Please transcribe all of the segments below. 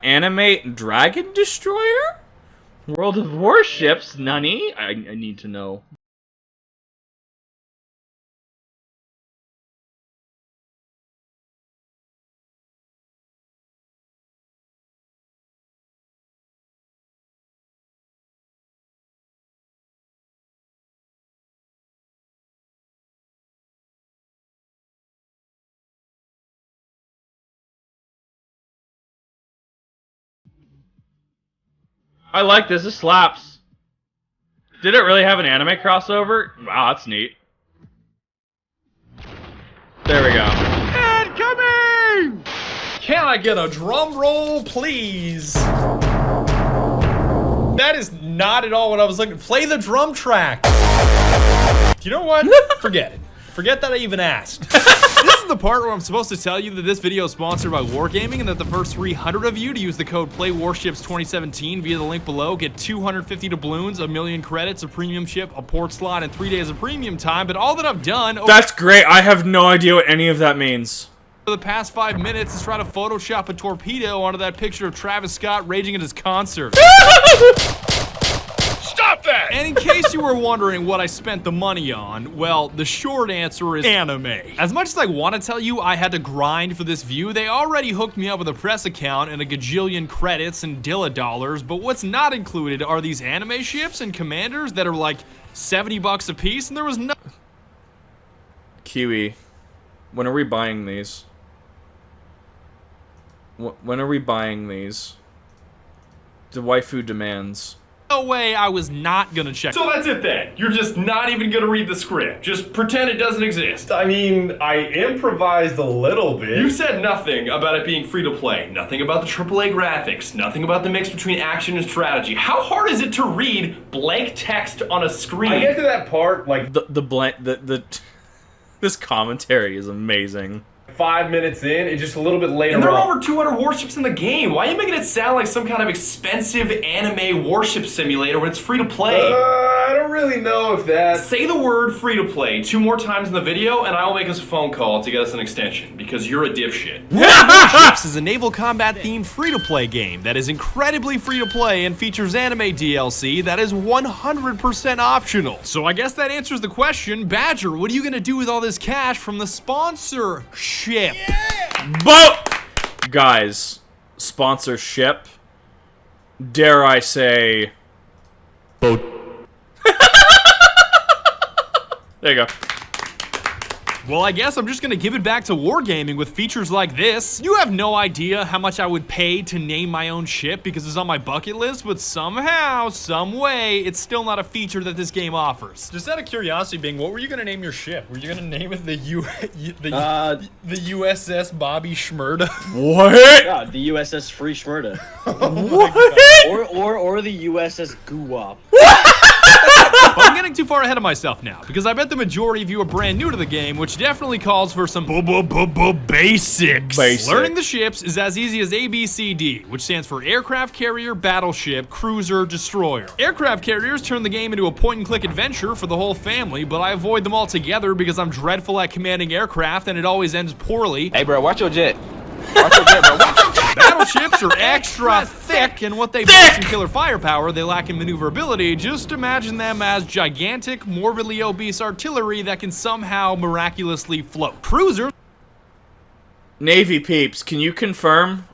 animate Dragon Destroyer? World of Warships? Nani? I need to know. I like this. This slaps. Did it really have an anime crossover? Wow, that's neat. There we go. Incoming! Can I get a drum roll, please? That is not at all what I was looking for. Play the drum track. You know what? Forget it. Forget that I even asked. This is the part where I'm supposed to tell you that this video is sponsored by Wargaming and that the first 300 of you to use the code PLAYWARSHIPS2017 via the link below get 250 doubloons, 1,000,000 credits, a premium ship, a port slot, and 3 days of premium time. But all that I've done over That's great. I have no idea what any of that means. the past 5 minutes is try to Photoshop a torpedo onto that picture of Travis Scott raging at his concert. Stop that! And in case you were wondering what I spent the money on, well, the short answer is anime. As much as I want to tell you I had to grind for this view, they already hooked me up with a press account and a gajillion credits and dilla dollars, but what's not included are these anime ships and commanders that are like 70 bucks a piece, and there was no... Kiwi, when are we buying these? When are we buying these? The waifu demands. No way I was not gonna check. So that's it then. You're just not even gonna read the script. Just pretend it doesn't exist. I mean, I improvised a little bit. You said nothing about it being free to play. Nothing about the AAA graphics. Nothing about the mix between action and strategy. How hard is it to read blank text on a screen? I get to that part like This commentary is amazing. 5 minutes in, and just a little bit later And there are on. over 200 warships in the game. Why are you making it sound like some kind of expensive anime warship simulator when it's free to play? I don't really know if that... Say the word free to play 2 more times in the video, and I will make us a phone call to get us an extension, because you're a dipshit. World of Warships is a naval combat-themed free-to-play game that is incredibly free-to-play and features anime DLC that is 100% optional. So I guess that answers the question, Badger, what are you gonna do with all this cash from the sponsorship? Guys, sponsorship. Dare I say... Boat. There you go. Well, I guess I'm just gonna give it back to Wargaming with features like this. You have no idea how much I would pay to name my own ship because it's on my bucket list, but somehow, some way, it's still not a feature that this game offers. Just out of curiosity, Bing, what were you gonna name your ship? Were you gonna name it the USS Bobby Schmurda? What? Yeah, the USS Free Schmurda. What? Or the USS Guwap. But I'm getting too far ahead of myself now, because I bet the majority of you are brand new to the game, which definitely calls for some basics. Learning the ships is as easy as ABCD, which stands for Aircraft Carrier, Battleship, Cruiser, Destroyer. Aircraft carriers turn the game into a point-and-click adventure for the whole family, but I avoid them altogether because I'm dreadful at commanding aircraft and it always ends poorly. Hey, bro, watch your jet. Watch your jet, bro. Watch your jet. Battleships are extra thick, and what they boast in killer firepower, they lack in maneuverability. Just imagine them as gigantic, morbidly obese artillery that can somehow miraculously float. Cruisers Navy peeps, can you confirm?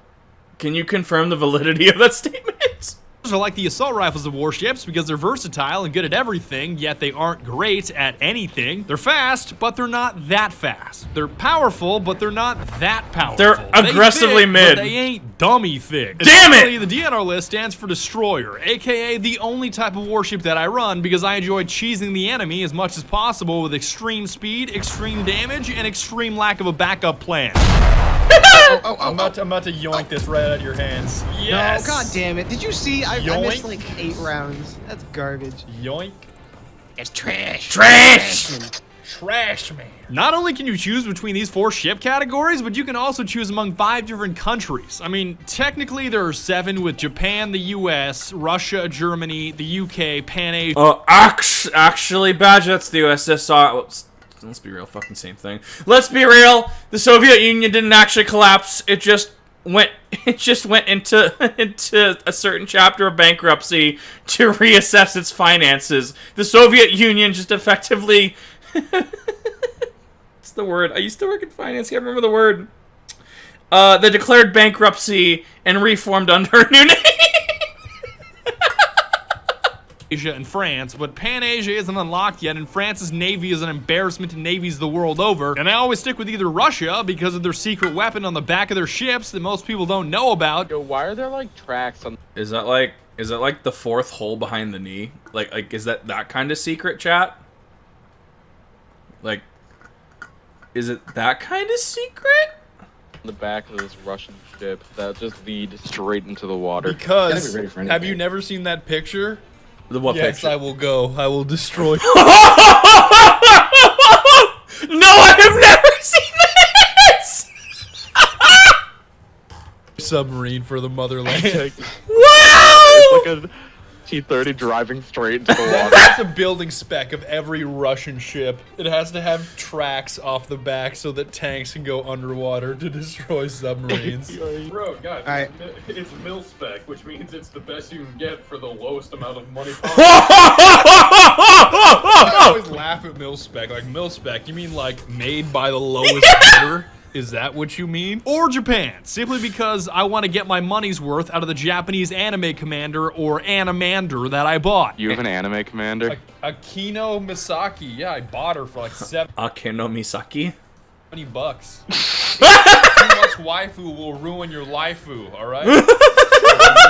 Can you confirm the validity of that statement? are like the assault rifles of warships because they're versatile and good at everything, yet they aren't great at anything. They're fast, but they're not that fast. They're powerful, but they're not that powerful. They're aggressively mid. But they ain't dummy thick. Damn it! The DNR list stands for Destroyer, aka the only type of warship that I run because I enjoy cheesing the enemy as much as possible with extreme speed, extreme damage, and extreme lack of a backup plan. I'm about to yoink this right out of your hands. Yes! No, god damn it. Did you see? I missed Yoink. like 8 rounds. That's garbage. Yoink. It's trash. Trash! Trash man. Not only can you choose between these 4 ship categories, but you can also choose among 5 different countries. I mean, technically there are 7 with Japan, the US, Russia, Germany, the UK, Pan-Asia. Actually, Badge, that's the USSR. Whoops. Let's be real, fucking same thing. Let's be real, the Soviet Union didn't actually collapse, it just it just went into a certain chapter of bankruptcy to reassess its finances. The Soviet Union just effectively what's the word? I used to work in finance, can't remember the word. They declared bankruptcy and reformed under a new name. Asia and France, but Pan-Asia isn't unlocked yet, and France's navy is an embarrassment to navies the world over. And I always stick with either Russia because of their secret weapon on the back of their ships that most people don't know about. Yo, why are there like tracks on? Is that like the fourth hole behind the knee? Like is that kind of secret, chat? Like, is it that kind of secret? The back of this Russian ship that just lead straight into the water? Because have you never seen that picture? The what Yes, picture? I will go. I will destroy. No, I have never seen this. Submarine for the motherland. Wow! It's like a T-30 driving straight into the water. That's a building spec of every Russian ship. It has to have tracks off the back so that tanks can go underwater to destroy submarines. Bro, guys, Alright. it's mil spec, which means it's the best you can get for the lowest amount of money I always laugh at mil-spec. Like, mil-spec, you mean like made by the lowest bidder? Is that what you mean? Or Japan, simply because I want to get my money's worth out of the Japanese anime commander or animander that I bought. You have an anime commander? Like, Akino Misaki. Yeah, I bought her for like Akeno Misaki? $70. Too much waifu will ruin your lifu, alright? A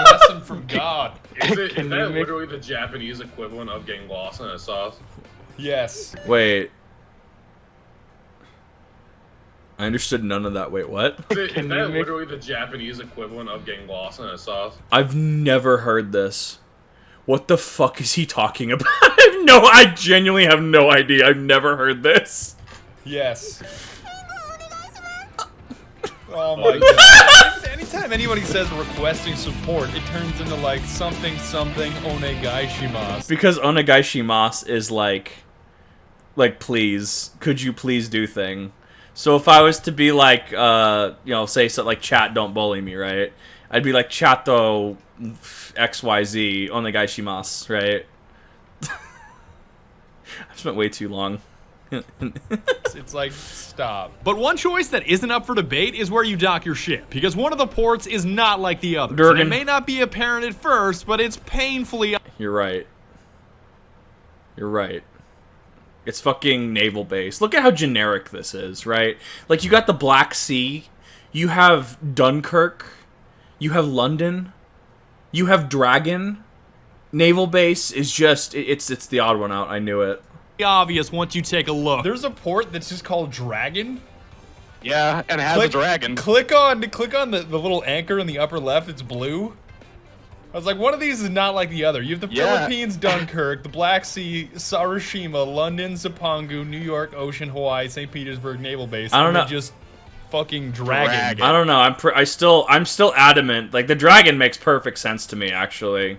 lesson from God. Is that literally the Japanese equivalent of getting lost in a sauce? Yes. Wait. I understood none of that. Wait, what? Is that literally the Japanese equivalent of getting lost in a sauce? I've never heard this. What the fuck is he talking about? I genuinely have no idea. I've never heard this. Yes. Oh my god. Anytime anybody says requesting support, it turns into like something onegaishimasu. Because onegaishimasu is like please, could you please do thing. So if I was to be like, say something like chat, don't bully me, right? I'd be like chato XYZ onegaishimasu, right? I've spent way too long. It's like, stop. But one choice that isn't up for debate is where you dock your ship, because one of the ports is not like the others. And it may not be apparent at first, but it's painfully... You're right. You're right. It's fucking naval base. Look at how generic this is, right? Like, you got the Black Sea, you have Dunkirk, you have London, you have Dragon. Naval base is just, it's the odd one out, I knew it. Obvious once you take a look. There's a port that's just called Dragon. Yeah, and it has a dragon. Click on the little anchor in the upper left, it's blue. I was like, one of these is not like the other. You have the Philippines, Dunkirk, the Black Sea, Sarashima, London, Zapangu, New York, Ocean, Hawaii, St. Petersburg Naval Base. I don't know. Just fucking Dragon. I don't know. I'm still adamant. Like, the Dragon makes perfect sense to me, actually.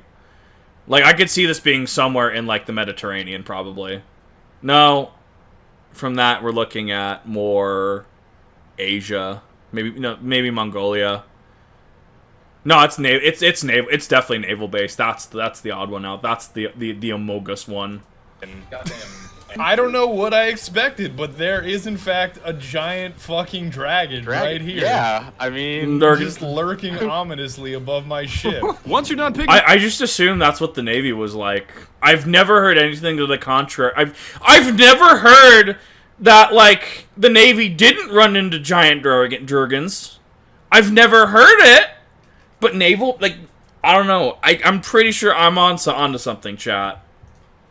Like, I could see this being somewhere in like the Mediterranean, probably. No, from that we're looking at more Asia, maybe Mongolia. No, it's naval. It's naval. It's definitely naval based. That's the odd one out. That's the amogus one. I don't know what I expected, but there is in fact a giant fucking dragon right here. Yeah, I mean, they're just lurking ominously above my ship. Once you're done picking, I just assumed that's what the Navy was like. I've never heard anything to the contrary. I've never heard that like the Navy didn't run into giant dragons. I've never heard it. But naval, like, I don't know. I'm pretty sure I'm onto something, chat.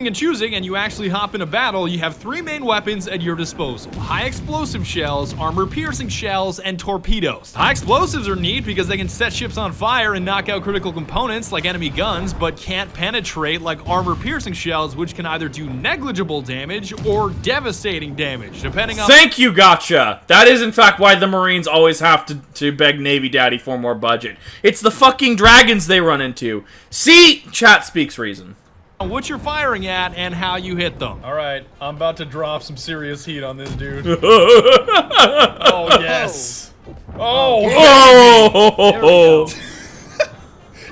and choosing, and you actually hop in a battle, you have three main weapons at your disposal: high explosive shells, armor piercing shells, and torpedoes. High explosives are neat because they can set ships on fire and knock out critical components like enemy guns, but can't penetrate like armor piercing shells, which can either do negligible damage or devastating damage, depending on— Thank you, Gotcha! That is in fact why the Marines always have to beg Navy Daddy for more budget. It's the fucking dragons they run into. See? Chat speaks reason. what you're firing at and how you hit them. Alright, I'm about to drop some serious heat on this dude. Oh, yes. Oh! Oh!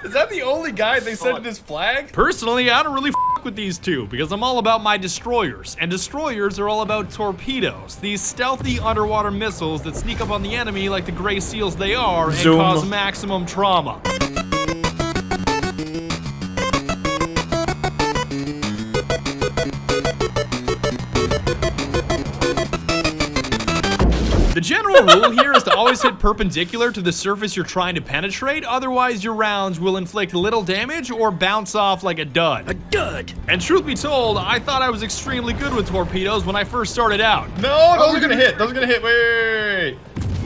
Is that the only guy they said in his flag? Personally, I don't really f with these two because I'm all about my destroyers, and destroyers are all about torpedoes. These stealthy underwater missiles that sneak up on the enemy like the gray seals they are and Zoom. cause maximum trauma. The general rule here is to always hit perpendicular to the surface you're trying to penetrate, otherwise your rounds will inflict little damage or bounce off like a dud. A dud! And truth be told, I thought I was extremely good with torpedoes when I first started out. No, those are gonna hit. Those are gonna hit. Wait.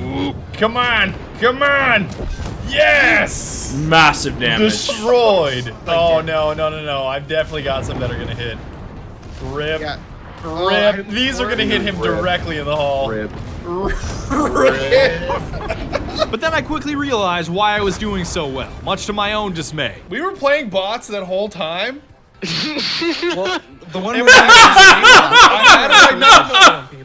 Ooh, come on. Come on. Yes! Massive damage. Destroyed. Oh, no. I've definitely got some that are gonna hit. Rip. Yeah. Rip. These are gonna hit him directly in the hull. Rip. But then I quickly realized why I was doing so well, much to my own dismay. We were playing bots that whole time. Well, the one It with was I had it like no.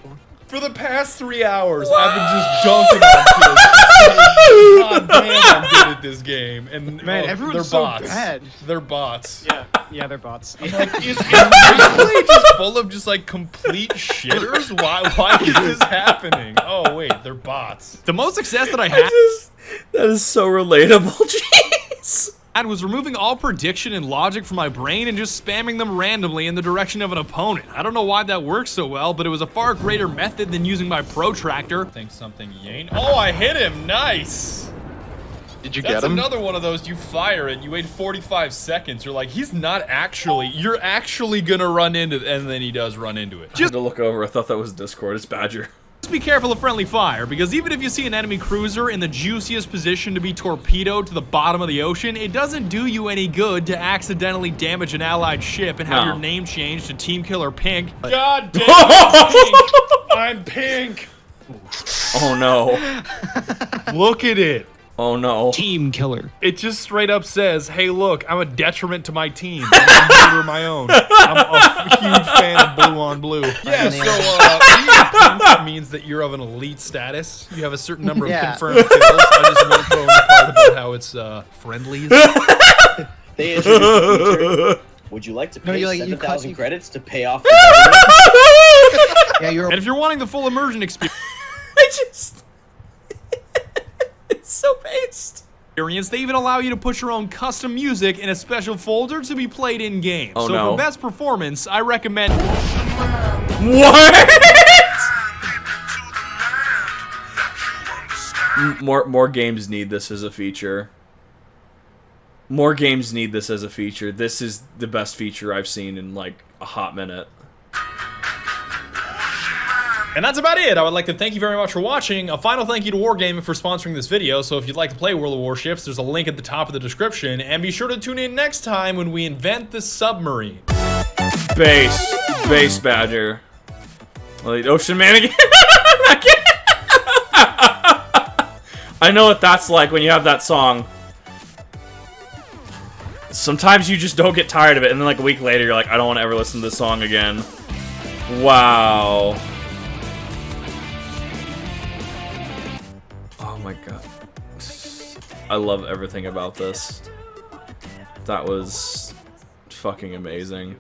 For the past 3 hours, I've been just dunking on kids. God damn, I'm good at this game. And Man, they're everyone's so bots. bad. They're bots. Yeah, they're bots. Like, is gameplay just full of just like complete shitters? Why is this happening? Oh wait, they're bots. The most success that I had That is so relatable. Jeez. was removing all prediction and logic from my brain and just spamming them randomly in the direction of an opponent. I don't know why that works so well, but it was a far greater method than using my protractor. Think something ain't. Oh, I hit him. Nice. Did you That's get him? another one of those. You fire it. You wait 45 seconds. You're like, he's not actually. You're actually gonna run into, and then he does run into it. I had to look over. I thought that was Discord. It's Badger. Just be careful of friendly fire, because even if you see an enemy cruiser in the juiciest position to be torpedoed to the bottom of the ocean, it doesn't do you any good to accidentally damage an allied ship and have No. your name changed to Team Killer Pink. God damn it, I'm pink. Oh no. Look at it. Oh no. Team Killer. It just straight up says, hey, look, I'm a detriment to my team. I'm under my own. I'm a huge fan of blue on blue. Yeah, so being pink means that you're of an elite status. You have a certain number of Yeah. confirmed kills. I just won't go into the part about how it's friendlies. They introduced the feature. Would you like to No, pay you like- you 7,000 cut- credits to pay off the government? Yeah, you're. And if you're wanting the full immersion experience, I just. It's so based. they even allow you to put your own custom music in a special folder to be played in game. Oh, so no. for best performance, I recommend. What? More games need this as a feature. More games need this as a feature. This is the best feature I've seen in like a hot minute. And that's about it. I would like to thank you very much for watching. A final thank you to Wargaming for sponsoring this video. So if you'd like to play World of Warships, there's a link at the top of the description. And be sure to tune in next time when we invent the submarine. Base Badger. Well, Ocean Man again. I know what that's like when you have that song. Sometimes you just don't get tired of it, and then like a week later, you're like, I don't want to ever listen to this song again. Wow. Oh my god. I love everything about this. That was fucking amazing.